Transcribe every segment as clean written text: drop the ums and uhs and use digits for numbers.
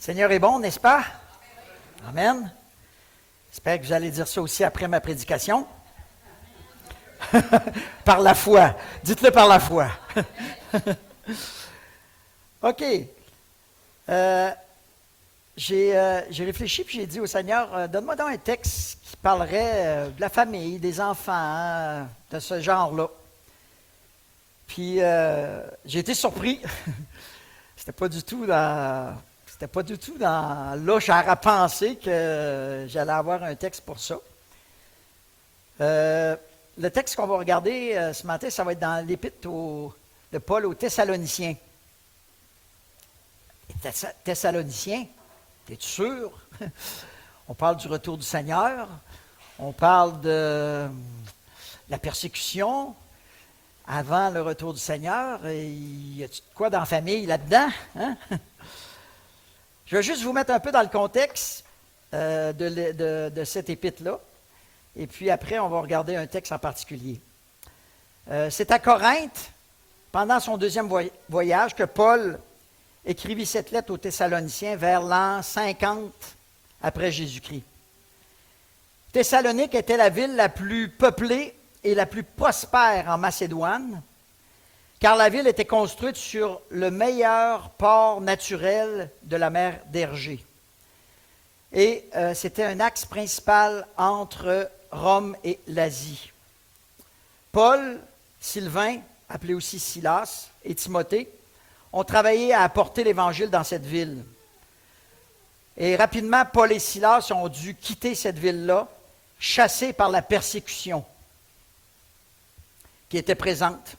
Seigneur est bon, n'est-ce pas? Amen. J'espère que vous allez dire ça aussi après ma prédication. Par la foi. Dites-le par la foi. OK. J'ai réfléchi puis j'ai dit au Seigneur, donne-moi donc un texte qui parlerait de la famille, des enfants, de ce genre-là. Puis j'ai été surpris. C'était pas du tout dans là j'aurais pensé que j'allais avoir un texte pour ça. Le texte qu'on va regarder ce matin, ça va être dans l'épître de Paul aux Thessaloniciens. Thessaloniciens, es-tu sûr? On parle du retour du Seigneur, on parle de la persécution avant le retour du Seigneur. Y a-t-il quoi dans la famille là-dedans? Hein? Je vais juste vous mettre un peu dans le contexte de cette épître-là. Et puis après, on va regarder un texte en particulier. C'est à Corinthe, pendant son deuxième voyage, que Paul écrivit cette lettre aux Thessaloniciens vers l'an 50 après Jésus-Christ. Thessalonique était la ville la plus peuplée et la plus prospère en Macédoine, car la ville était construite sur le meilleur port naturel de la mer d'Égée. Et c'était un axe principal entre Rome et l'Asie. Paul, Sylvain, appelé aussi Silas, et Timothée ont travaillé à apporter l'Évangile dans cette ville. Et rapidement, Paul et Silas ont dû quitter cette ville-là, chassés par la persécution qui était présente.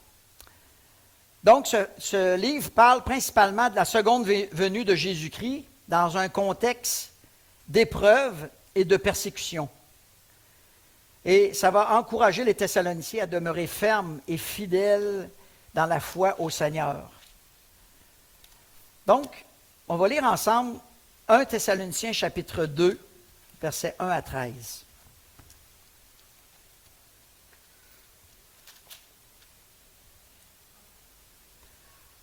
Donc, ce livre parle principalement de la seconde venue de Jésus-Christ dans un contexte d'épreuve et de persécution. Et ça va encourager les Thessaloniciens à demeurer fermes et fidèles dans la foi au Seigneur. Donc, on va lire ensemble 1 Thessaloniciens chapitre 2, versets 1 à 13.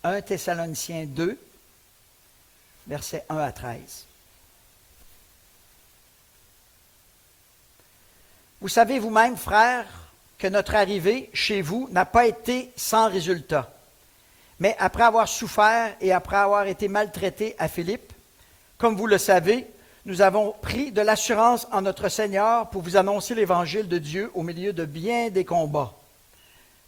« 1 Thessaloniciens 2, versets 1 à 13. Vous savez vous-même, frères, que notre arrivée chez vous n'a pas été sans résultat. Mais après avoir souffert et après avoir été maltraités à Philippe, comme vous le savez, nous avons pris de l'assurance en notre Seigneur pour vous annoncer l'Évangile de Dieu au milieu de bien des combats.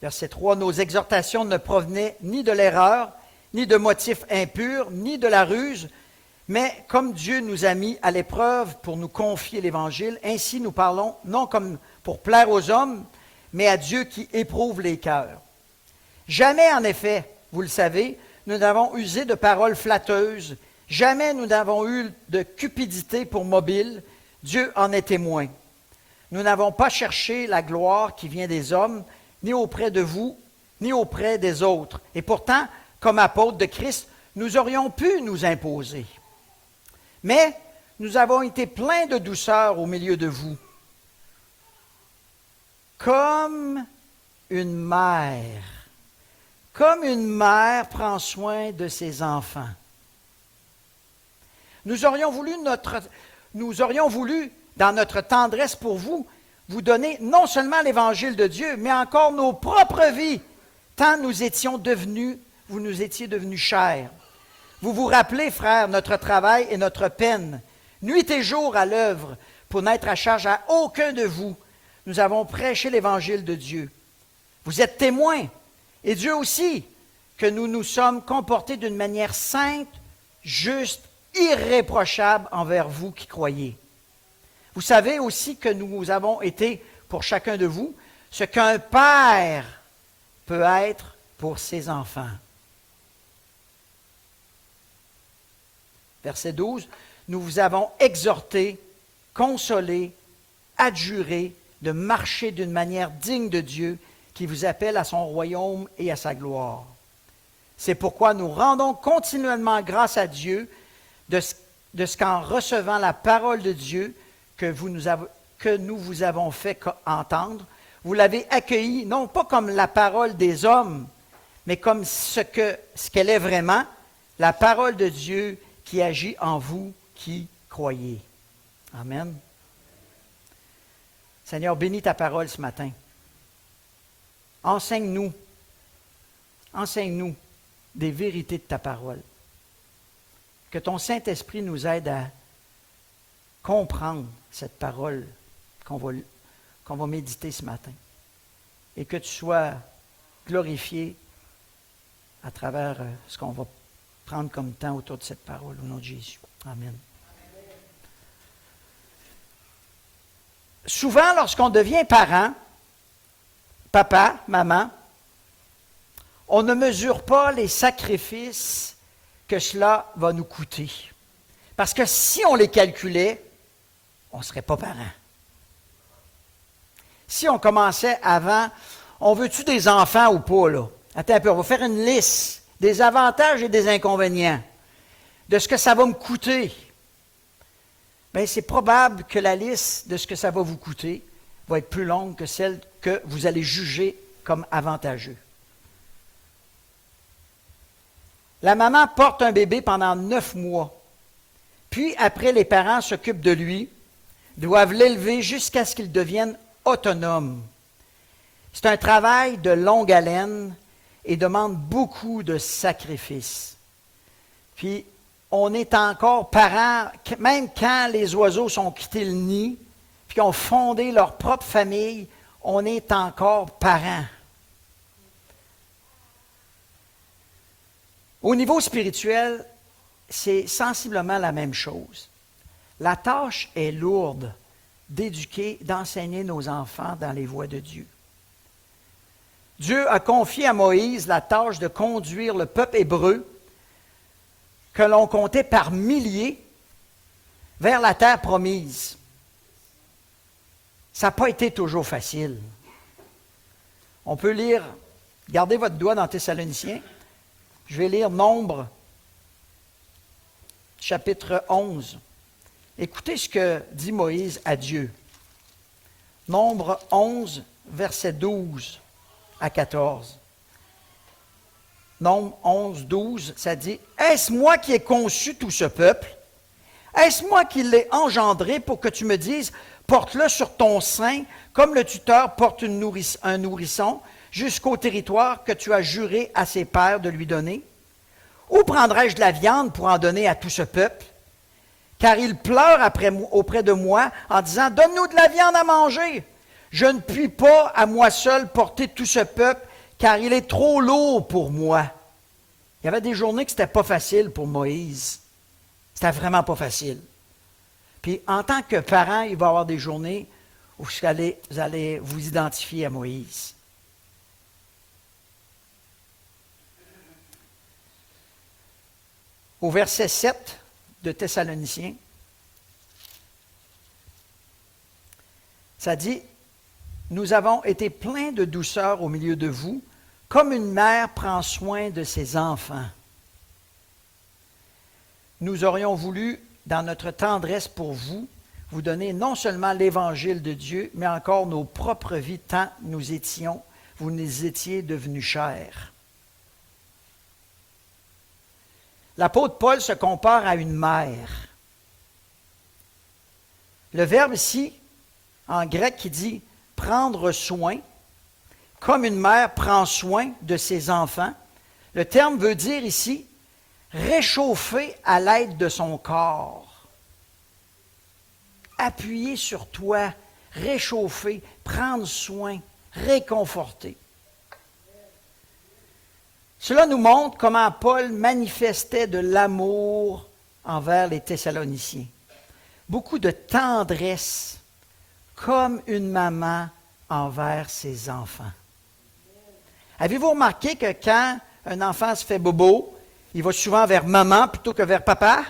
Verset 3, nos exhortations ne provenaient ni de l'erreur, ni de motifs impurs, ni de la ruse, mais comme Dieu nous a mis à l'épreuve pour nous confier l'Évangile, ainsi nous parlons non comme pour plaire aux hommes, mais à Dieu qui éprouve les cœurs. Jamais, en effet, vous le savez, nous n'avons usé de paroles flatteuses, jamais nous n'avons eu de cupidité pour mobile, Dieu en est témoin. Nous n'avons pas cherché la gloire qui vient des hommes, ni auprès de vous, ni auprès des autres. Et pourtant, comme apôtres de Christ, nous aurions pu nous imposer. Mais nous avons été pleins de douceur au milieu de vous, comme une mère prend soin de ses enfants. Nous aurions voulu, dans notre tendresse pour vous, vous donner non seulement l'Évangile de Dieu, mais encore nos propres vies, tant vous nous étiez devenus chers. Vous vous rappelez, frères, notre travail et notre peine, nuit et jour à l'œuvre, pour n'être à charge à aucun de vous. Nous avons prêché l'Évangile de Dieu. Vous êtes témoins, et Dieu aussi, que nous nous sommes comportés d'une manière sainte, juste, irréprochable envers vous qui croyez. Vous savez aussi que nous avons été, pour chacun de vous, ce qu'un père peut être pour ses enfants. Verset 12, nous vous avons exhorté, consolé, adjuré de marcher d'une manière digne de Dieu qui vous appelle à son royaume et à sa gloire. C'est pourquoi nous rendons continuellement grâce à Dieu de ce qu'en recevant la parole de Dieu que nous vous avons fait entendre, vous l'avez accueillie non pas comme la parole des hommes, mais comme ce qu'elle est vraiment, la parole de Dieu qui agit en vous qui croyez. Amen. Seigneur, bénis ta parole ce matin. Enseigne-nous des vérités de ta parole. Que ton Saint-Esprit nous aide à comprendre cette parole qu'on va méditer ce matin. Et que tu sois glorifié à travers ce qu'on va prendre comme temps autour de cette parole, au nom de Jésus. Amen. Souvent, lorsqu'on devient parent, papa, maman, on ne mesure pas les sacrifices que cela va nous coûter. Parce que si on les calculait, on ne serait pas parent. Si on commençait avant, on veut-tu des enfants ou pas, là? Attends un peu, on va faire une liste des avantages et des inconvénients, de ce que ça va me coûter. Bien, c'est probable que la liste de ce que ça va vous coûter va être plus longue que celle que vous allez juger comme avantageux. La maman porte un bébé pendant 9 mois. Puis, après, les parents s'occupent de lui, doivent l'élever jusqu'à ce qu'il devienne autonome. C'est un travail de longue haleine et demande beaucoup de sacrifices. Puis, on est encore parents, même quand les oiseaux sont quittés le nid, puis ont fondé leur propre famille, on est encore parents. Au niveau spirituel, c'est sensiblement la même chose. La tâche est lourde d'éduquer, d'enseigner nos enfants dans les voies de Dieu. Dieu a confié à Moïse la tâche de conduire le peuple hébreu, que l'on comptait par milliers, vers la terre promise. Ça n'a pas été toujours facile. On peut lire, gardez votre doigt dans Thessaloniciens, je vais lire Nombre, chapitre 11. Écoutez ce que dit Moïse à Dieu. Nombre 11, versets 12 à 14. Nombre 11, 12, ça dit « Est-ce moi qui ai conçu tout ce peuple? Est-ce moi qui l'ai engendré pour que tu me dises « Porte-le sur ton sein, comme le tuteur porte un nourrisson, jusqu'au territoire que tu as juré à ses pères de lui donner? Où prendrai-je de la viande pour en donner à tout ce peuple? Car il pleure auprès de moi en disant « Donne-nous de la viande à manger. Je ne puis pas à moi seul porter tout ce peuple, car il est trop lourd pour moi. » Il y avait des journées que ce n'était pas facile pour Moïse. C'était vraiment pas facile. Puis, en tant que parent, il va y avoir des journées où vous allez vous identifier à Moïse. Au verset 7 de Thessaloniciens, ça dit « Nous avons été pleins de douceur au milieu de vous, comme une mère prend soin de ses enfants. Nous aurions voulu, dans notre tendresse pour vous, vous donner non seulement l'Évangile de Dieu, mais encore nos propres vies, tant vous nous étiez devenus chers. » L'apôtre Paul se compare à une mère. Le verbe ici, en grec, qui dit « prendre soin », comme une mère prend soin de ses enfants, le terme veut dire ici réchauffer à l'aide de son corps. Appuyer sur toi, réchauffer, prendre soin, réconforter. Cela nous montre comment Paul manifestait de l'amour envers les Thessaloniciens. Beaucoup de tendresse, comme une maman envers ses enfants. Avez-vous remarqué que quand un enfant se fait bobo, il va souvent vers maman plutôt que vers papa?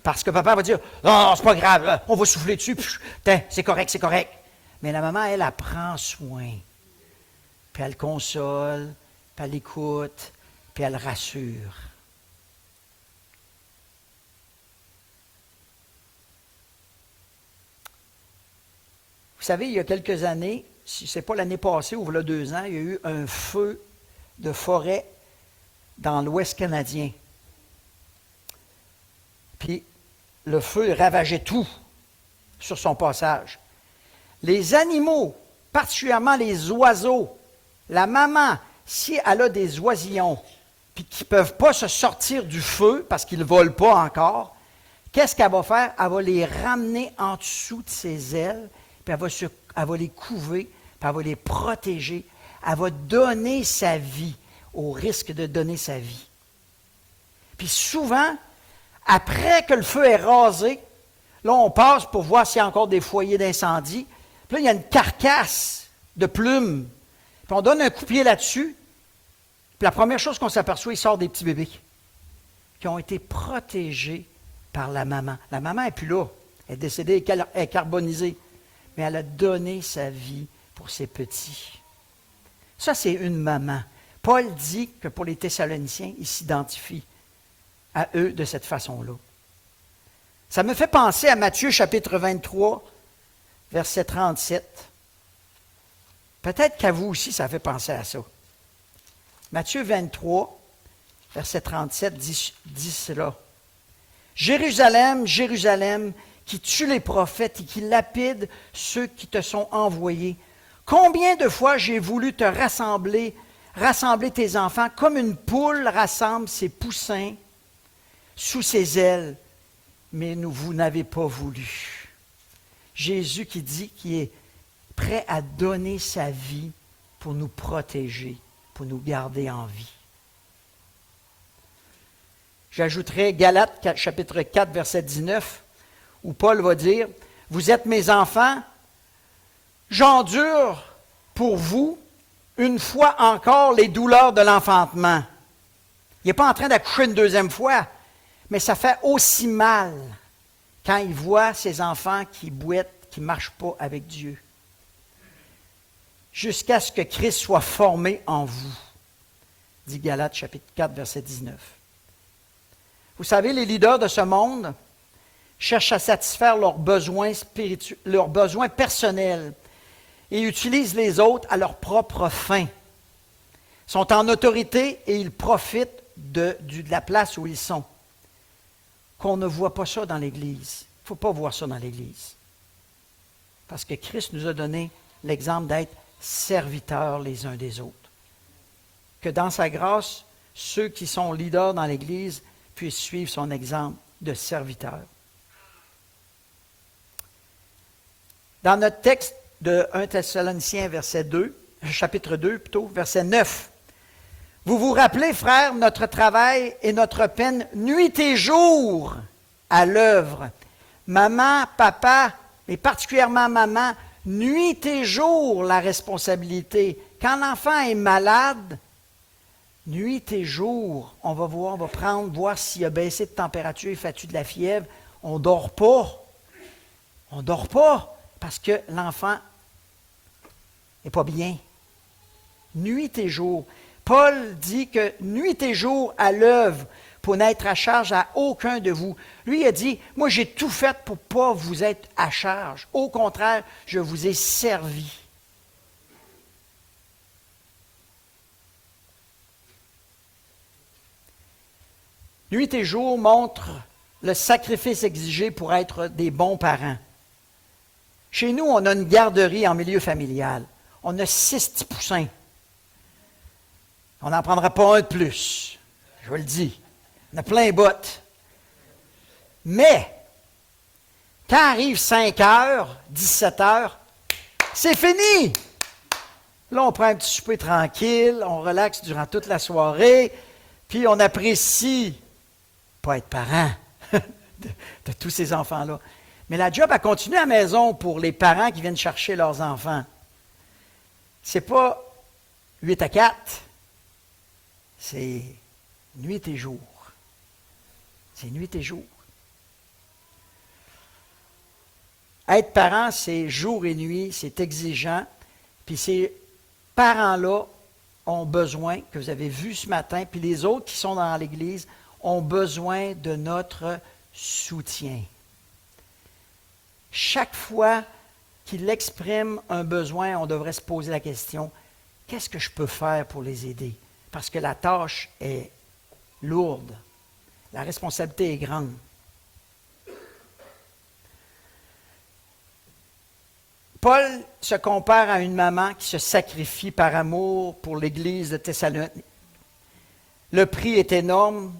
Parce que papa va dire « Non, non, c'est pas grave, on va souffler dessus, c'est correct, c'est correct. » Mais la maman, elle prend soin. Puis elle console, puis elle écoute, puis elle rassure. Vous savez, il y a quelques années, si ce n'est pas l'année passée ou il y a 2 ans, il y a eu un feu de forêt dans l'Ouest canadien. Puis le feu ravageait tout sur son passage. Les animaux, particulièrement les oiseaux, la maman, si elle a des oisillons, puis qui ne peuvent pas se sortir du feu parce qu'ils ne volent pas encore, qu'est-ce qu'elle va faire? Elle va les ramener en dessous de ses ailes, puis elle va les couver, puis elle va les protéger. Elle va donner sa vie, au risque de donner sa vie. Puis souvent, après que le feu est rasé, là, on passe pour voir s'il y a encore des foyers d'incendie. Puis là, il y a une carcasse de plumes. Puis on donne un coup de pied là-dessus. Puis la première chose qu'on s'aperçoit, il sort des petits bébés qui ont été protégés par la maman. La maman n'est plus là. Elle est décédée, elle est carbonisée. Mais elle a donné sa vie pour ses petits. Ça, c'est une maman. Paul dit que pour les Thessaloniciens, il s'identifie à eux de cette façon-là. Ça me fait penser à Matthieu chapitre 23, verset 37. Peut-être qu'à vous aussi, ça fait penser à ça. Matthieu 23, verset 37 dit cela. « Jérusalem, Jérusalem, qui tue les prophètes et qui lapide ceux qui te sont envoyés. Combien de fois j'ai voulu te rassembler tes enfants, comme une poule rassemble ses poussins sous ses ailes, mais vous n'avez pas voulu. » Jésus qui dit qu'il est prêt à donner sa vie pour nous protéger, pour nous garder en vie. J'ajouterai Galates chapitre 4, verset 19, où Paul va dire, « Vous êtes mes enfants, j'endure pour vous une fois encore les douleurs de l'enfantement. » Il n'est pas en train d'accoucher une deuxième fois, mais ça fait aussi mal quand il voit ses enfants qui boitent, qui ne marchent pas avec Dieu. Jusqu'à ce que Christ soit formé en vous, dit Galates chapitre 4, verset 19. Vous savez, les leaders de ce monde cherchent à satisfaire leurs besoins leurs besoins personnels et utilisent les autres à leur propre fin. Ils sont en autorité et ils profitent de la place où ils sont. Qu'on ne voit pas ça dans l'Église. Il ne faut pas voir ça dans l'Église. Parce que Christ nous a donné l'exemple d'être serviteurs les uns des autres. Que dans sa grâce, ceux qui sont leaders dans l'Église puissent suivre son exemple de serviteur. Dans notre texte de 1 Thessaloniciens, chapitre 2, verset 9, « Vous vous rappelez, frères, notre travail et notre peine, nuit et jour, à l'œuvre. Maman, papa, et particulièrement maman, nuit et jour, la responsabilité. Quand l'enfant est malade, nuit et jour, on va voir s'il a baissé de température, il fait-tu de la fièvre. On ne dort pas. On ne dort pas parce que l'enfant n'est pas bien. Nuit et jour. Paul dit que nuit et jour à l'œuvre pour n'être à charge à aucun de vous. Lui, il a dit, moi j'ai tout fait pour ne pas vous être à charge. Au contraire, je vous ai servi. Nuit et jour montre le sacrifice exigé pour être des bons parents. Chez nous, on a une garderie en milieu familial. On a 6 petits poussins. On n'en prendra pas un de plus. Je vous le dis. On a plein bottes. Mais, quand arrive 5 heures, 17 heures, c'est fini! Là, on prend un petit souper tranquille, on relaxe durant toute la soirée, puis on apprécie pas être parent de tous ces enfants-là. Mais la job a continué à la maison pour les parents qui viennent chercher leurs enfants. C'est pas 8 à 4, c'est nuit et jour. C'est nuit et jour. Être parent, c'est jour et nuit, c'est exigeant. Puis ces parents-là ont besoin, que vous avez vu ce matin, puis les autres qui sont dans l'Église ont besoin de notre soutien. Chaque fois qu'il exprime un besoin, on devrait se poser la question, qu'est-ce que je peux faire pour les aider? Parce que la tâche est lourde, la responsabilité est grande. Paul se compare à une maman qui se sacrifie par amour pour l'Église de Thessalonique. Le prix est énorme.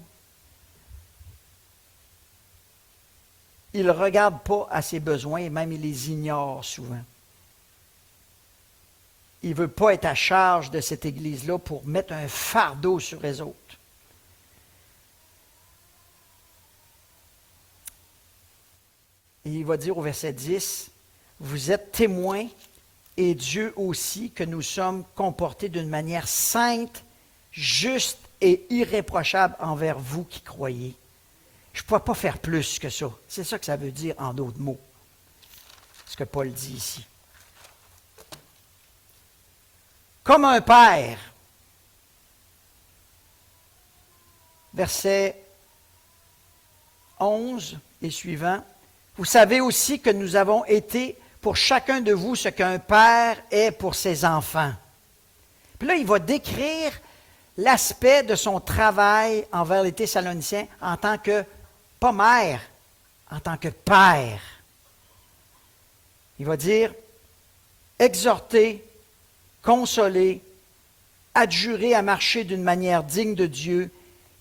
Il ne regarde pas à ses besoins et même il les ignore souvent. Il ne veut pas être à charge de cette Église-là pour mettre un fardeau sur les autres. Et il va dire au verset 10, « Vous êtes témoins, et Dieu aussi, que nous sommes comportés d'une manière sainte, juste et irréprochable envers vous qui croyez. » Je ne pourrais pas faire plus que ça. C'est ça que ça veut dire en d'autres mots, ce que Paul dit ici. Comme un père, verset 11 et suivant, « Vous savez aussi que nous avons été pour chacun de vous ce qu'un père est pour ses enfants. » Puis là, il va décrire l'aspect de son travail envers les Thessaloniciens en tant que, pas mère, en tant que père. Il va dire, exhorter, consoler, adjurer à marcher d'une manière digne de Dieu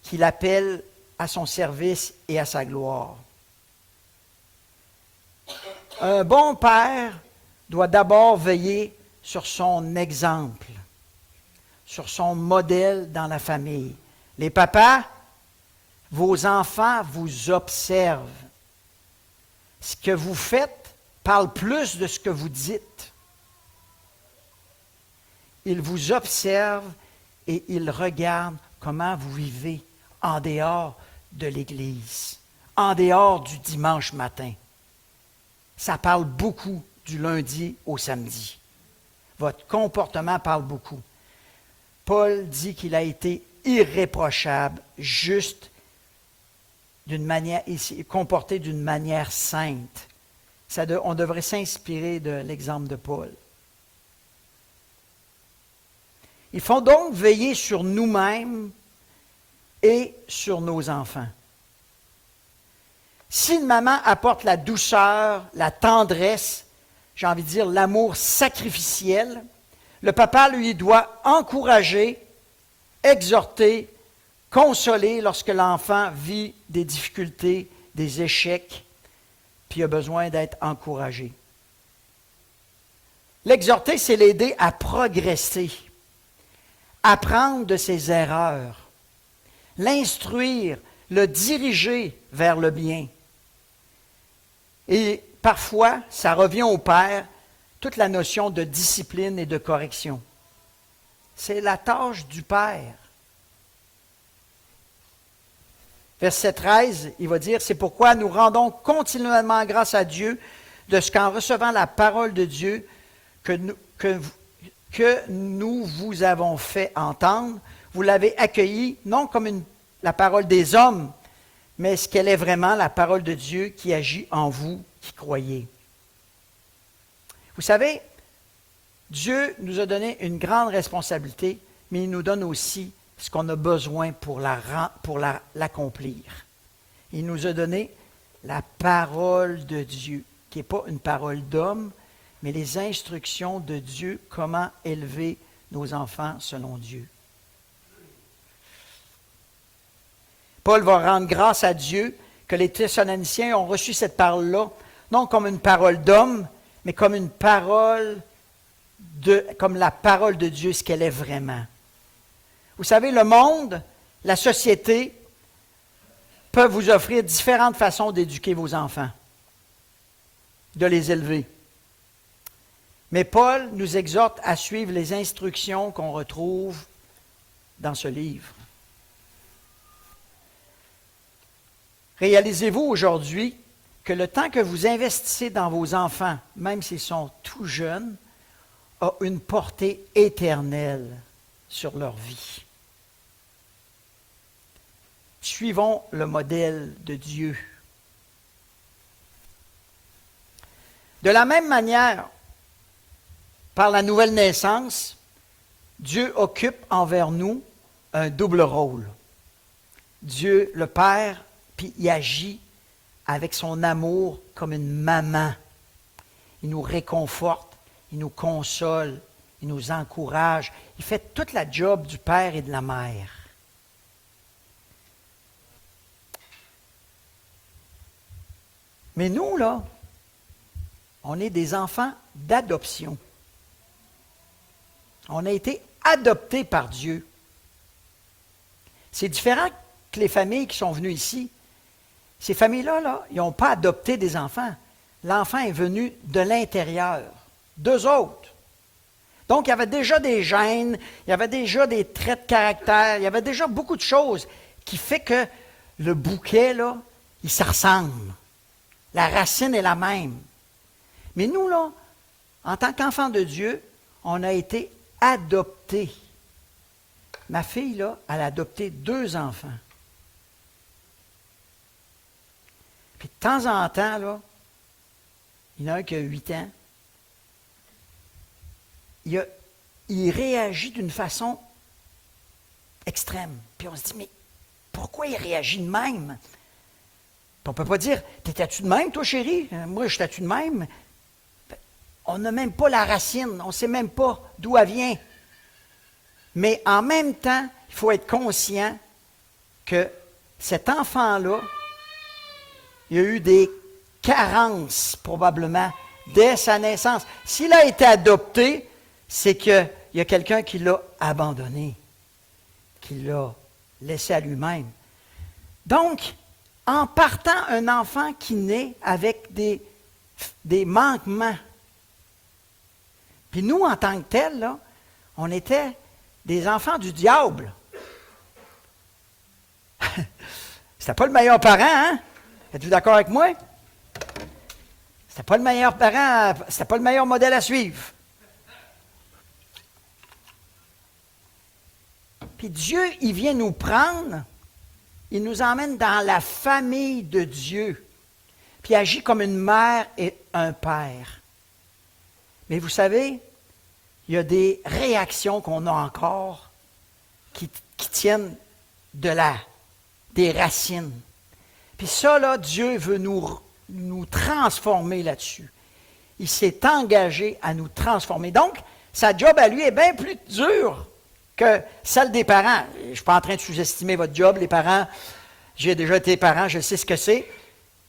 qu'il appelle à son service et à sa gloire. Un bon père doit d'abord veiller sur son exemple, sur son modèle dans la famille. Les papas, vos enfants vous observent. Ce que vous faites parle plus de ce que vous dites. Ils vous observent et ils regardent comment vous vivez en dehors de l'Église, en dehors du dimanche matin. Ça parle beaucoup du lundi au samedi. Votre comportement parle beaucoup. Paul dit qu'il a été irréprochable, juste, comporté d'une manière sainte. On devrait s'inspirer de l'exemple de Paul. Il faut donc veiller sur nous-mêmes et sur nos enfants. Si une maman apporte la douceur, la tendresse, j'ai envie de dire l'amour sacrificiel, le papa, lui, doit encourager, exhorter, consoler lorsque l'enfant vit des difficultés, des échecs, puis a besoin d'être encouragé. L'exhorter, c'est l'aider à progresser, apprendre de ses erreurs, l'instruire, le diriger vers le bien. Et parfois, ça revient au père, toute la notion de discipline et de correction. C'est la tâche du père. Verset 13, il va dire, « C'est pourquoi nous rendons continuellement grâce à Dieu de ce qu'en recevant la parole de Dieu que nous vous avons fait entendre, vous l'avez accueillie non comme la parole des hommes, mais ce qu'elle est vraiment, la parole de Dieu qui agit en vous qui croyez. » Vous savez, Dieu nous a donné une grande responsabilité, mais il nous donne aussi ce qu'on a besoin pour l'accomplir. Il nous a donné la parole de Dieu, qui n'est pas une parole d'homme, mais les instructions de Dieu, comment élever nos enfants selon Dieu. Paul va rendre grâce à Dieu que les Thessaloniciens ont reçu cette parole-là, non comme une parole d'homme, mais comme une parole comme la parole de Dieu, ce qu'elle est vraiment. Vous savez, le monde, la société, peuvent vous offrir différentes façons d'éduquer vos enfants, de les élever. Mais Paul nous exhorte à suivre les instructions qu'on retrouve dans ce livre. Réalisez-vous aujourd'hui que le temps que vous investissez dans vos enfants, même s'ils sont tout jeunes, a une portée éternelle sur leur vie. Suivons le modèle de Dieu. De la même manière, par la nouvelle naissance, Dieu occupe envers nous un double rôle. Dieu, le Père, puis il agit avec son amour comme une maman. Il nous réconforte, il nous console, il nous encourage. Il fait toute la job du père et de la mère. Mais nous, là, on est des enfants d'adoption. On a été adoptés par Dieu. C'est différent que les familles qui sont venues ici. Ces familles-là, là, ils n'ont pas adopté des enfants. L'enfant est venu de l'intérieur, d'eux autres. Donc, il y avait déjà des gènes, il y avait déjà des traits de caractère, il y avait déjà beaucoup de choses qui fait que le bouquet, là, il se ressemble. La racine est la même. Mais nous, là, en tant qu'enfants de Dieu, on a été adoptés. Ma fille, là, elle a adopté 2 enfants. Puis de temps en temps, là, il y en a un qui a 8 ans, il réagit d'une façon extrême. Puis on se dit, mais pourquoi il réagit de même? Puis on ne peut pas dire, t'étais-tu de même, toi, chérie? Moi, j'étais-tu de même? On n'a même pas la racine, on ne sait même pas d'où elle vient. Mais en même temps, il faut être conscient que cet enfant-là, il y a eu des carences, probablement, dès sa naissance. S'il a été adopté, c'est qu'il y a quelqu'un qui l'a abandonné, qui l'a laissé à lui-même. Donc, en partant, un enfant qui naît avec des manquements. Puis nous, en tant que tels, là, on était des enfants du diable. C'était pas le meilleur parent, hein? Êtes-vous d'accord avec moi? C'était pas le meilleur parent, c'était pas le meilleur modèle à suivre. Puis Dieu, il vient nous prendre, il nous emmène dans la famille de Dieu, puis il agit comme une mère et un père. Mais vous savez, il y a des réactions qu'on a encore qui tiennent des racines. Puis ça, là, Dieu veut nous transformer là-dessus. Il s'est engagé à nous transformer. Donc, sa job à lui est bien plus dure que celle des parents. Je ne suis pas en train de sous-estimer votre job, les parents. J'ai déjà été parent, je sais ce que c'est.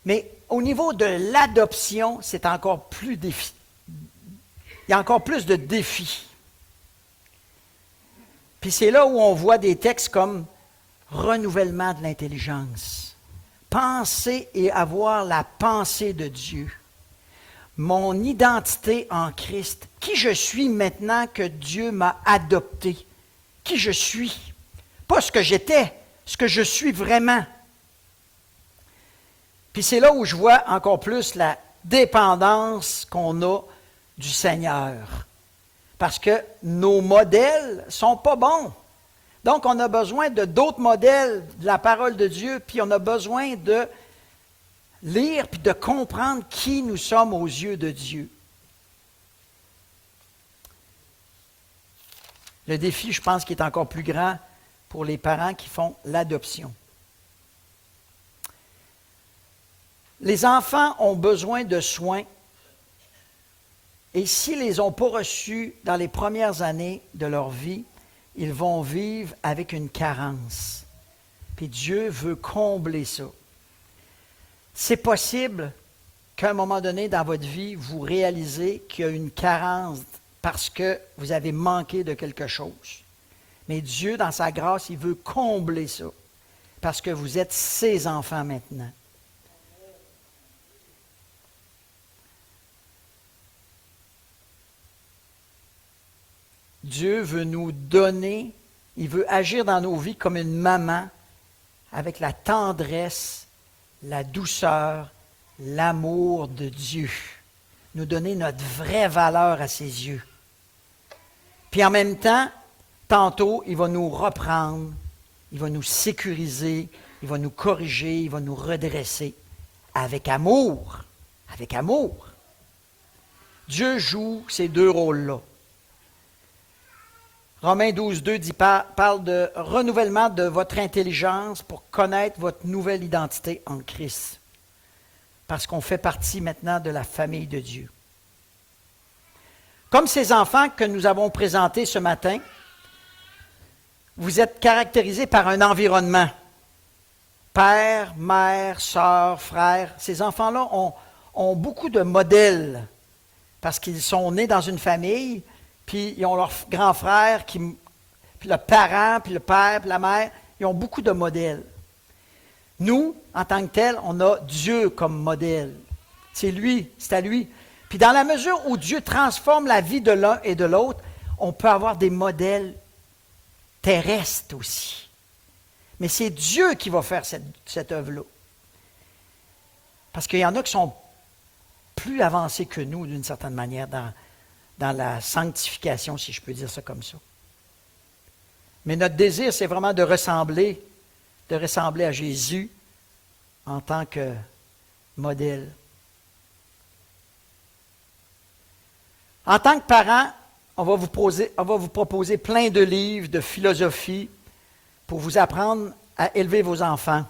Mais au niveau de l'adoption, c'est encore plus défi. Il y a encore plus de défis. Puis c'est là où on voit des textes comme renouvellement de l'intelligence. Penser et avoir la pensée de Dieu. Mon identité en Christ. Qui je suis maintenant que Dieu m'a adopté. Qui je suis. Pas ce que j'étais, ce que je suis vraiment. Puis c'est là où je vois encore plus la dépendance qu'on a du Seigneur. Parce que nos modèles ne sont pas bons. Donc, on a besoin de d'autres modèles de la parole de Dieu, puis on a besoin de lire puis de comprendre qui nous sommes aux yeux de Dieu. Le défi, je pense, qui est encore plus grand pour les parents qui font l'adoption. Les enfants ont besoin de soins. Et s'ils ne les ont pas reçus dans les premières années de leur vie, ils vont vivre avec une carence. Puis Dieu veut combler ça. C'est possible qu'à un moment donné dans votre vie, vous réalisez qu'il y a une carence parce que vous avez manqué de quelque chose. Mais Dieu, dans sa grâce, il veut combler ça. Parce que vous êtes ses enfants maintenant. Dieu veut nous donner, il veut agir dans nos vies comme une maman avec la tendresse, la douceur, l'amour de Dieu. Nous donner notre vraie valeur à ses yeux. Puis en même temps, tantôt, il va nous reprendre, il va nous sécuriser, il va nous corriger, il va nous redresser avec amour. Avec amour. Dieu joue ces 2 rôles-là. Romains 12, 2 parle de renouvellement de votre intelligence pour connaître votre nouvelle identité en Christ. Parce qu'on fait partie maintenant de la famille de Dieu. Comme ces enfants que nous avons présentés ce matin, vous êtes caractérisés par un environnement. Père, mère, sœur, frère. Ces enfants-là ont beaucoup de modèles parce qu'ils sont nés dans une famille, puis ils ont leur grand frère, puis le parent, puis le père, puis la mère. Ils ont beaucoup de modèles. Nous, en tant que tels, on a Dieu comme modèle. C'est lui, c'est à lui. Puis dans la mesure où Dieu transforme la vie de l'un et de l'autre, on peut avoir des modèles terrestres aussi. Mais c'est Dieu qui va faire cette œuvre-là. Parce qu'il y en a qui sont plus avancés que nous, d'une certaine manière, dans la sanctification, si je peux dire ça comme ça. Mais notre désir, c'est vraiment de ressembler à Jésus en tant que modèle. En tant que parent, on va vous proposer plein de livres, de philosophie pour vous apprendre à élever vos enfants.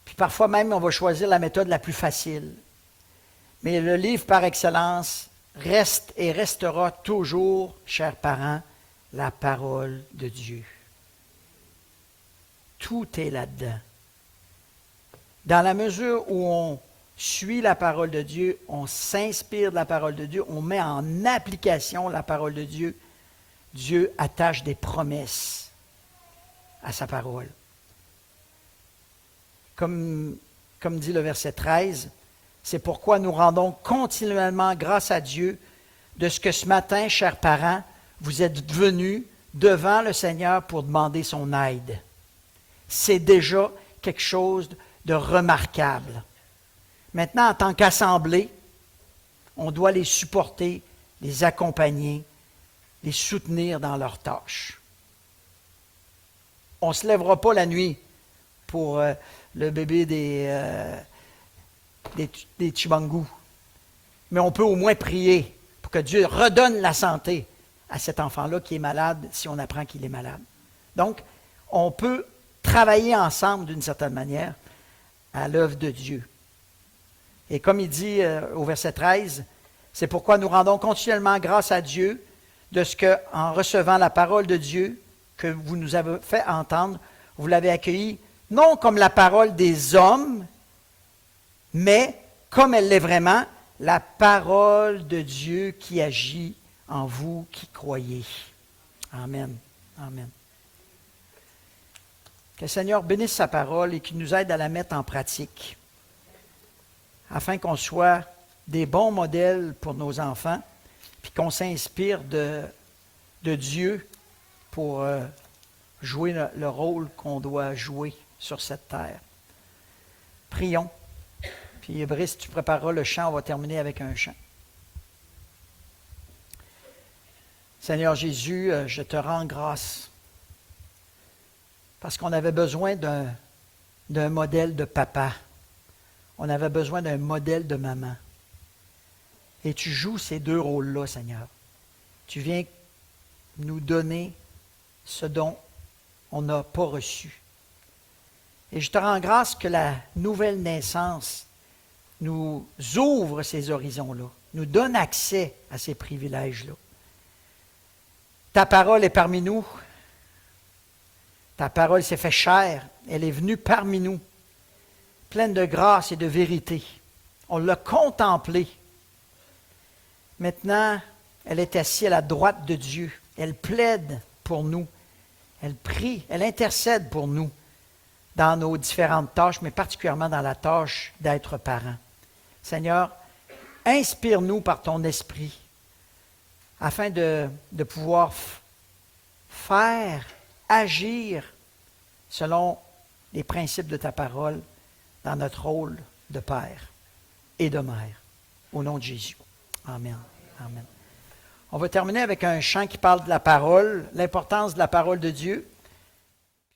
Puis parfois même, on va choisir la méthode la plus facile. Mais le livre par excellence reste et restera toujours, chers parents, la parole de Dieu. Tout est là-dedans. Dans la mesure où on suit la parole de Dieu, on s'inspire de la parole de Dieu, on met en application la parole de Dieu, Dieu attache des promesses à sa parole. Comme dit le verset 13, c'est pourquoi nous rendons continuellement grâce à Dieu de ce que ce matin, chers parents, vous êtes venus devant le Seigneur pour demander son aide. C'est déjà quelque chose de remarquable. Maintenant, en tant qu'assemblée, on doit les supporter, les accompagner, les soutenir dans leurs tâches. On ne se lèvera pas la nuit pour le bébé des Chibangous, mais on peut au moins prier pour que Dieu redonne la santé à cet enfant-là qui est malade si on apprend qu'il est malade. Donc, on peut travailler ensemble d'une certaine manière à l'œuvre de Dieu. Et comme il dit au verset 13, c'est pourquoi nous rendons continuellement grâce à Dieu de ce qu'en recevant la parole de Dieu que vous nous avez fait entendre, vous l'avez accueillie non comme la parole des hommes, mais comme elle l'est vraiment, la parole de Dieu qui agit en vous qui croyez. Amen. Amen. Que le Seigneur bénisse sa parole et qu'il nous aide à la mettre en pratique, afin qu'on soit des bons modèles pour nos enfants, puis qu'on s'inspire de Dieu pour jouer le rôle qu'on doit jouer sur cette terre. Prions. Puis Brice, tu prépareras le chant, on va terminer avec un chant. Seigneur Jésus, je te rends grâce parce qu'on avait besoin d'un modèle de papa. On avait besoin d'un modèle de maman. Et tu joues ces deux rôles-là, Seigneur. Tu viens nous donner ce dont on n'a pas reçu. Et je te rends grâce que la nouvelle naissance nous ouvre ces horizons-là, nous donne accès à ces privilèges-là. Ta parole est parmi nous. Ta parole s'est fait chair. Elle est venue parmi nous, pleine de grâce et de vérité. On l'a contemplée. Maintenant, elle est assise à la droite de Dieu. Elle plaide pour nous. Elle prie, elle intercède pour nous dans nos différentes tâches, mais particulièrement dans la tâche d'être parent. Seigneur, inspire-nous par ton esprit afin de pouvoir faire, agir selon les principes de ta parole dans notre rôle de père et de mère. Au nom de Jésus. Amen. Amen. On va terminer avec un chant qui parle de la parole, l'importance de la parole de Dieu.